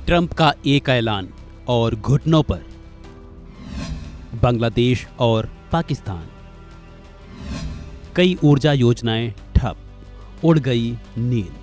Trump का एक ऐलान और घुटनों पर बांग्लादेश और पाकिस्तान। कई ऊर्जा योजनाएं ठप, उड़ गई नींद।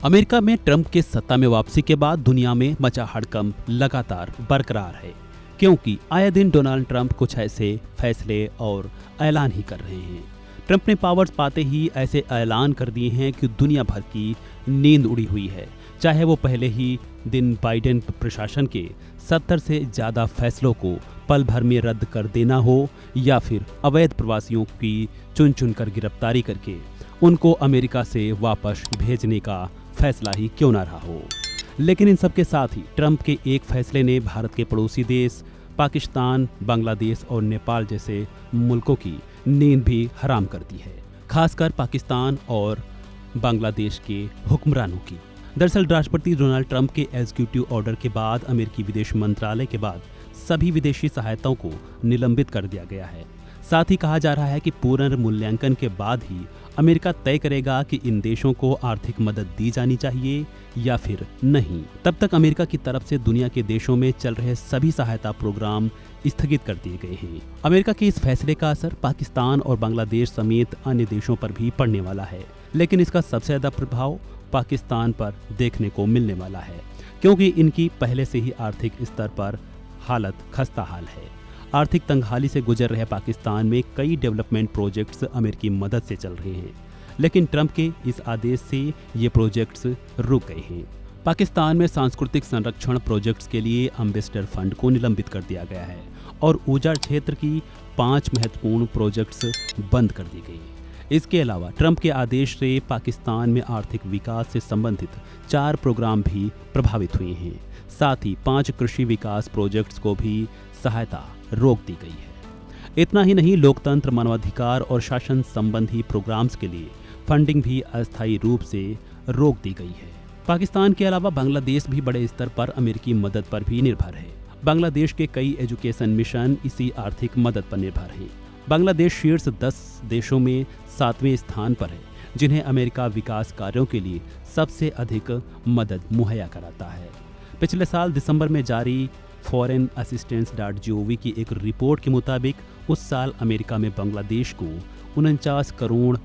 अमेरिका में ट्रंप के सत्ता में वापसी के बाद दुनिया में मचा हड़कंप लगातार बरकरार है, क्योंकि आए दिन डोनाल्ड ट्रंप कुछ ऐसे फैसले और ऐलान ही कर रहे हैं। ट्रंप ने पावर्स पाते ही ऐसे ऐलान कर दिए हैं कि दुनिया भर की नींद उड़ी हुई है। चाहे वो पहले ही दिन बाइडेन प्रशासन के 70 से ज़्यादा फैसलों को पल भर में रद्द कर देना हो, या फिर अवैध प्रवासियों की चुन चुन कर गिरफ्तारी करके उनको अमेरिका से वापस भेजने का फैसला ही क्यों ना रहा हो। लेकिन इन सब के साथ ही ट्रंप के एक फैसले ने भारत के पड़ोसी देश पाकिस्तान, बांग्लादेश और नेपाल जैसे मुल्कों की नींद भी हराम कर दी है, खासकर पाकिस्तान और बांग्लादेश के हुक्मरानों की। दरअसल राष्ट्रपति डोनाल्ड ट्रंप के एग्जीक्यूटिव ऑर्डर के बाद अमेरिकी विदेश मंत्रालय के बाद सभी विदेशी सहायताओं को निलंबित कर दिया गया है। साथ ही कहा जा रहा है कि पुनर्मूल्यांकन के बाद ही अमेरिका तय करेगा कि इन देशों को आर्थिक मदद दी जानी चाहिए या फिर नहीं। तब तक अमेरिका की तरफ से दुनिया के देशों में चल रहे सभी सहायता प्रोग्राम स्थगित कर दिए गए हैं। अमेरिका के इस फैसले का असर पाकिस्तान और बांग्लादेश समेत अन्य देशों पर भी पड़ने वाला है, लेकिन इसका सबसे ज्यादा प्रभाव पाकिस्तान पर देखने को मिलने वाला है, क्योंकि इनकी पहले से ही आर्थिक स्तर पर हालत खस्ता हाल है। आर्थिक तंगहाली से गुजर रहे पाकिस्तान में कई डेवलपमेंट प्रोजेक्ट्स अमेरिकी मदद से चल रहे हैं, लेकिन ट्रंप के इस आदेश से ये प्रोजेक्ट्स रुक गए हैं। पाकिस्तान में सांस्कृतिक संरक्षण प्रोजेक्ट्स के लिए एम्बेसडर फंड को निलंबित कर दिया गया है और ऊर्जा क्षेत्र की 5 महत्वपूर्ण प्रोजेक्ट्स बंद कर दी गई। इसके अलावा ट्रंप के आदेश से पाकिस्तान में आर्थिक विकास से संबंधित 4 प्रोग्राम भी प्रभावित हुए हैं। साथ ही 5 कृषि विकास प्रोजेक्ट्स को भी सहायता रोक दी गई है। इतना ही नहीं, लोकतंत्र, मानवाधिकार और शासन संबंधी प्रोग्राम्स के लिए फंडिंग भी अस्थायी रूप से रोक दी गई है। पाकिस्तान के अलावा बांग्लादेश भी बड़े स्तर पर अमेरिकी मदद पर भी निर्भर है। बांग्लादेश के कई एजुकेशन मिशन इसी आर्थिक मदद पर निर्भर हैं। बांग्लादेश शीर्ष 10 देशों में 7वें स्थान पर है, जिन्हें अमेरिका विकास कार्यों के लिए सबसे अधिक मदद मुहैया कराता है। पिछले साल दिसंबर में जारी foreignassistance.gov की एक रिपोर्ट के मुताबिक उस साल अमेरिका में बांग्लादेश को 49 करोड़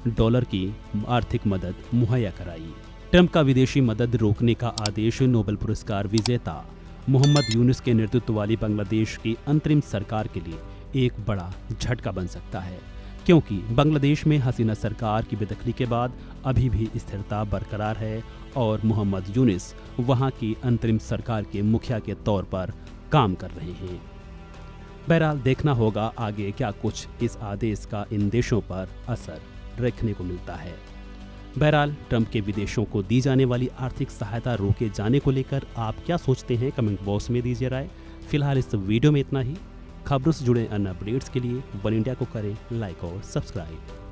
डॉलर की आर्थिक मदद मुहैया कराई। ट्रंप का विदेशी मदद रोकने का आदेश नोबेल पुरस्कार विजेता मोहम्मद यूनुस के नेतृत्व वाली बांग्लादेश की अंतरिम सरकार के लिए एक बड़ा झटका बन सकता है, क्योंकि बांग्लादेश में हसीना सरकार की बेदखली के बाद अभी भी स्थिरता बरकरार है और मोहम्मद यूनुस वहां की अंतरिम सरकार के मुखिया के तौर पर काम कर रहे हैं। बहरहाल देखना होगा आगे क्या कुछ इस आदेश का इन देशों पर असर देखने को मिलता है। बहरहाल ट्रंप के विदेशों को दी जाने वाली आर्थिक सहायता रोके जाने को लेकर आप क्या सोचते हैं, कमेंट बॉक्स में दीजिए राय। फिलहाल इस वीडियो में इतना ही। खबरों से जुड़े अन्य अपडेट्स के लिए वन इंडिया को करें लाइक और सब्सक्राइब।